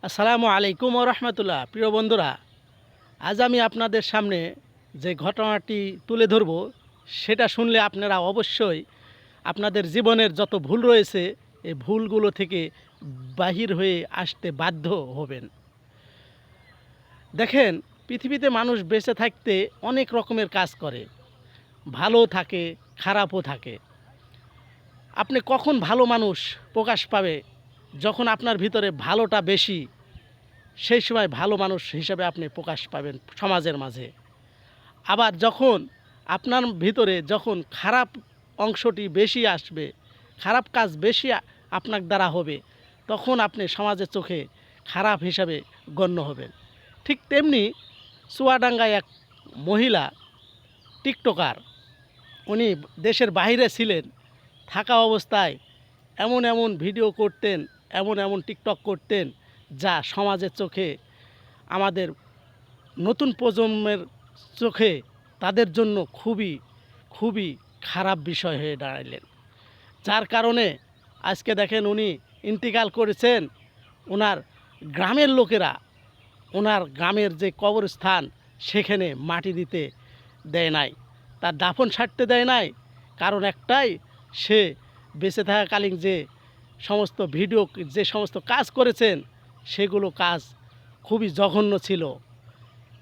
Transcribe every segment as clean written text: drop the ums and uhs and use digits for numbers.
আসসালামু আলাইকুম ওয়া রাহমাতুল্লাহ। প্রিয় বন্ধুরা, আজ আমি আপনাদের সামনে যে ঘটনাটি তুলে ধরব সেটা শুনলে আপনারা অবশ্যই আপনাদের জীবনের যত ভুল রয়েছে এই ভুলগুলো থেকে বাহির হয়ে আসতে বাধ্য হবেন। দেখেন, পৃথিবীতে মানুষ বেঁচে থাকতে অনেক রকমের কাজ করে, ভালো থাকে, খারাপও থাকে। আপনি কখন ভালো মানুষ প্রকাশ পাবে? যখন আপনার ভিতরে ভালোটা বেশি, সেই সময় ভালো মানুষ হিসেবে আপনি প্রকাশ পাবেন সমাজের মাঝে। আবার যখন আপনার ভিতরে যখন খারাপ অংশটি বেশি আসবে, খারাপ কাজ বেশি আপনার দ্বারা হবে, তখন আপনি সমাজের চোখে খারাপ হিসাবে গণ্য হবেন। ঠিক তেমনি চুয়াডাঙ্গায় এক মহিলা টিকটকার, উনি দেশের বাইরে ছিলেন, থাকা অবস্থায় এমন এমন ভিডিও করতেন, এমন এমন টিকটক করতেন যা সমাজের চোখে, আমাদের নতুন প্রজন্মের চোখে তাদের জন্য খুবই খুবই খারাপ বিষয় হয়ে দাঁড়াইলেন। যার কারণে আজকে দেখেন উনি ইন্তেকাল করেছেন। ওনার গ্রামের লোকেরা ওনার গ্রামের যে কবরস্থান সেখানে মাটি দিতে দেয় নাই, তার দাফন সারতে দেয় নাই। কারণ একটাই, সে বেঁচে থাকাকালীন যে সমস্ত ভিডিও, যে সমস্ত কাজ করেছেন সেগুলো কাজ খুবই জঘন্য ছিল।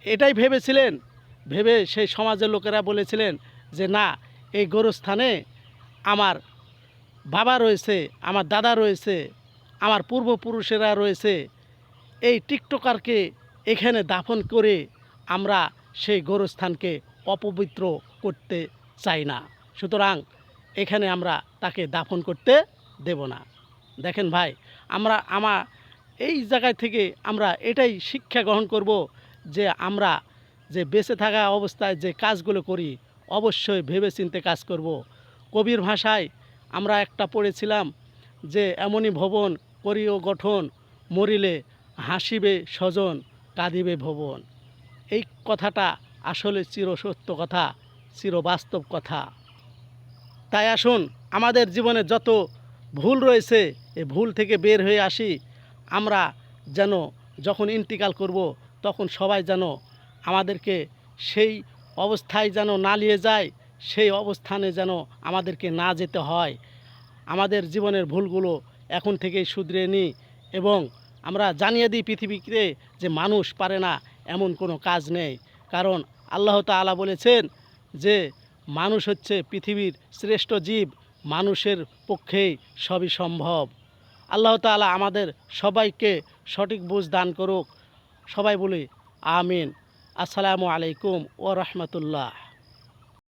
এটাই ভেবেছিলেন, ভেবে সেই সমাজের লোকেরা বলেছিলেন যে না, এই গোরস্থানে আমার বাবা রয়েছে, আমার দাদা রয়েছে, আমার পূর্বপুরুষেরা রয়েছে। এই টিকটকারকে এখানে দাফন করে আমরা সেই গোরস্থানকে অপবিত্র করতে চাই না, সুতরাং এখানে আমরা তাকে দাফন করতে দেব না। দেখেন ভাই, আমার এই জায়গায় থেকে আমরা এটাই শিক্ষা গ্রহণ করব যে আমরা যে বেঁচে থাকা অবস্থায় যে কাজগুলো করি অবশ্যই ভেবেচিন্তে কাজ করব। কবির ভাষায় আমরা একটা পড়েছিলাম যে এমনই ভবন করিও গঠন, মরিলে হাসিবে স্বজন, কাঁদিবে ভুবন। এই কথাটা আসলে চিরসত্য কথা, চিরবাস্তব কথা। তাই আসুন, আমাদের জীবনে যত ভুল রয়েছে এই ভুল থেকে বের হয়ে আসি। আমরা যেন যখন ইন্তিকাল করব তখন সবাই যেন আমাদেরকে সেই অবস্থায় যেন না নিয়ে যায়, সেই অবস্থানে যেন আমাদেরকে না যেতে হয়। আমাদের জীবনের ভুলগুলো এখন থেকেই শুধরে নিই এবং আমরা জানিয়ে দিই পৃথিবীতে যে মানুষ পারে না এমন কোনো কাজ নেই। কারণ আল্লাহ তাআলা বলেছেন যে মানুষ হচ্ছে পৃথিবীর শ্রেষ্ঠ জীব, মানুষের পক্ষেই সবই সম্ভব। আল্লাহ তাআলা আমাদের সবাইকে সঠিক বুঝ দান করুক। সবাই বলি আমিন। আসসালামু আলাইকুম ওয়া রাহমাতুল্লাহ।